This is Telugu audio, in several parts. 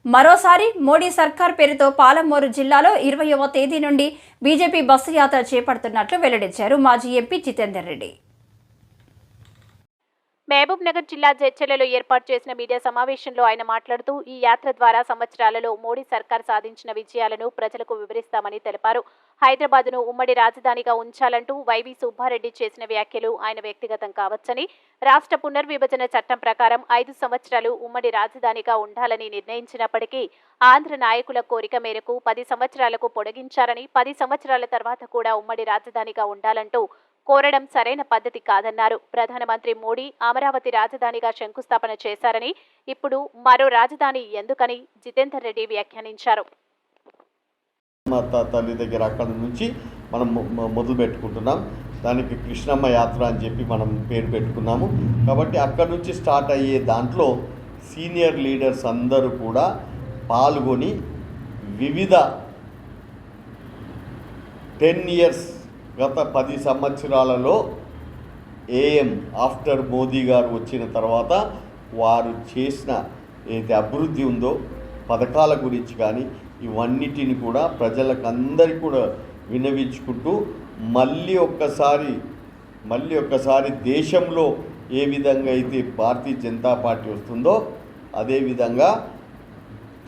మరోసారి మోడీ సర్కార్ పేరుతో పాలమూరు జిల్లాలో 20వ తేదీ నుండి బీజేపీ బస్సు యాత్ర చేపడుతున్నట్లు వెల్లడించారు మాజీ ఎంపీ జితేందర్ రెడ్డి. మహబూబ్ నగర్ జిల్లా జడ్చర్లలో ఏర్పాటు చేసిన మీడియా సమావేశంలో ఆయన మాట్లాడుతూ ఈ యాత్ర ద్వారా సంవత్సరాలలో మోడీ సర్కార్ సాధించిన విజయాలను ప్రజలకు వివరిస్తామని తెలిపారు. హైదరాబాద్ను ఉమ్మడి రాజధానిగా ఉంచాలంటూ వైవి సుబ్బారెడ్డి చేసిన వ్యాఖ్యలు ఆయన వ్యక్తిగతం కావచ్చని, రాష్ట్ర పునర్విభజన చట్టం ప్రకారం 5 సంవత్సరాలు ఉమ్మడి రాజధానిగా ఉండాలని నిర్ణయించినప్పటికీ ఆంధ్ర నాయకుల కోరిక మేరకు 10 సంవత్సరాలకు పొడిగించారని, 10 సంవత్సరాల తర్వాత కూడా ఉమ్మడి రాజధానిగా ఉండాలంటూ కోరడం సరైన పద్ధతి కాదన్నారు. ప్రధానమంత్రి మోడీ అమరావతి రాజధానిగా శంకుస్థాపన చేశారని, ఇప్పుడు మరో రాజధాని ఎందుకని జితేందర్ రెడ్డి వ్యాఖ్యానించారు. తల్లి దగ్గర అక్కడ నుంచి మనం మొదలు పెట్టుకుంటున్నాం. దానికి కృష్ణమ్మ యాత్ర అని చెప్పి మనం పేరు పెట్టుకున్నాము. కాబట్టి అక్కడ నుంచి స్టార్ట్ అయ్యే దాంట్లో సీనియర్ లీడర్స్ అందరూ కూడా పాల్గొని వివిధ 10 ఇయర్స్ గత 10 సంవత్సరాలలో ఏఎం ఆఫ్టర్ మోదీ గారు వచ్చిన తర్వాత వారు చేసిన ఏదైతే అభివృద్ధి ఉందో పథకాల గురించి కానీ ఇవన్నిటిని కూడా ప్రజలకు అందరికీ కూడా విన్నవించుకుంటూ మళ్ళీ ఒక్కసారి దేశంలో ఏ విధంగా అయితే భారతీయ జనతా పార్టీ వస్తుందో అదేవిధంగా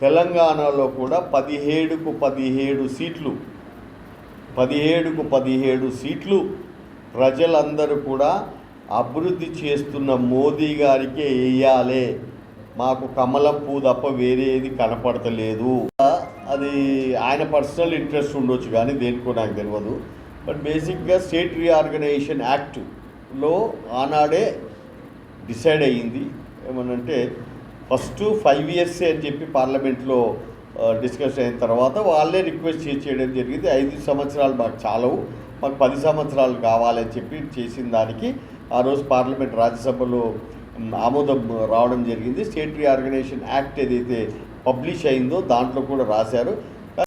తెలంగాణలో కూడా 17కు 17 సీట్లు ప్రజలందరూ కూడా అభివృద్ధి చేస్తున్న మోదీ గారికే వేయాలి. మాకు కమలం పువ్వు తప్ప వేరే ఏది కనపడతలేదు. అది ఆయన పర్సనల్ ఇంట్రెస్ట్ ఉండొచ్చు కానీ దేనికో నాకు తెలియదు. బట్ బేసిక్గా స్టేట్ రీఆర్గనైజేషన్ యాక్ట్లో ఆనాడే డిసైడ్ అయ్యింది. ఏమనంటే ఫస్ట్ 5 ఇయర్స్ అని చెప్పి పార్లమెంట్లో డిస్కస్ అయిన తర్వాత వాళ్ళే రిక్వెస్ట్ చేయడం జరిగింది. 5 సంవత్సరాలు మాకు చాలవు, మాకు 10 సంవత్సరాలు కావాలని చెప్పి చేసిన దానికి ఆ రోజు పార్లమెంట్ రాజ్యసభలో ఆమోదం రావడం జరిగింది. స్టేట్ రీఆర్గనైజేషన్ యాక్ట్ ఏదైతే పబ్లిష్ అయిందో దాంట్లో కూడా రాశారు.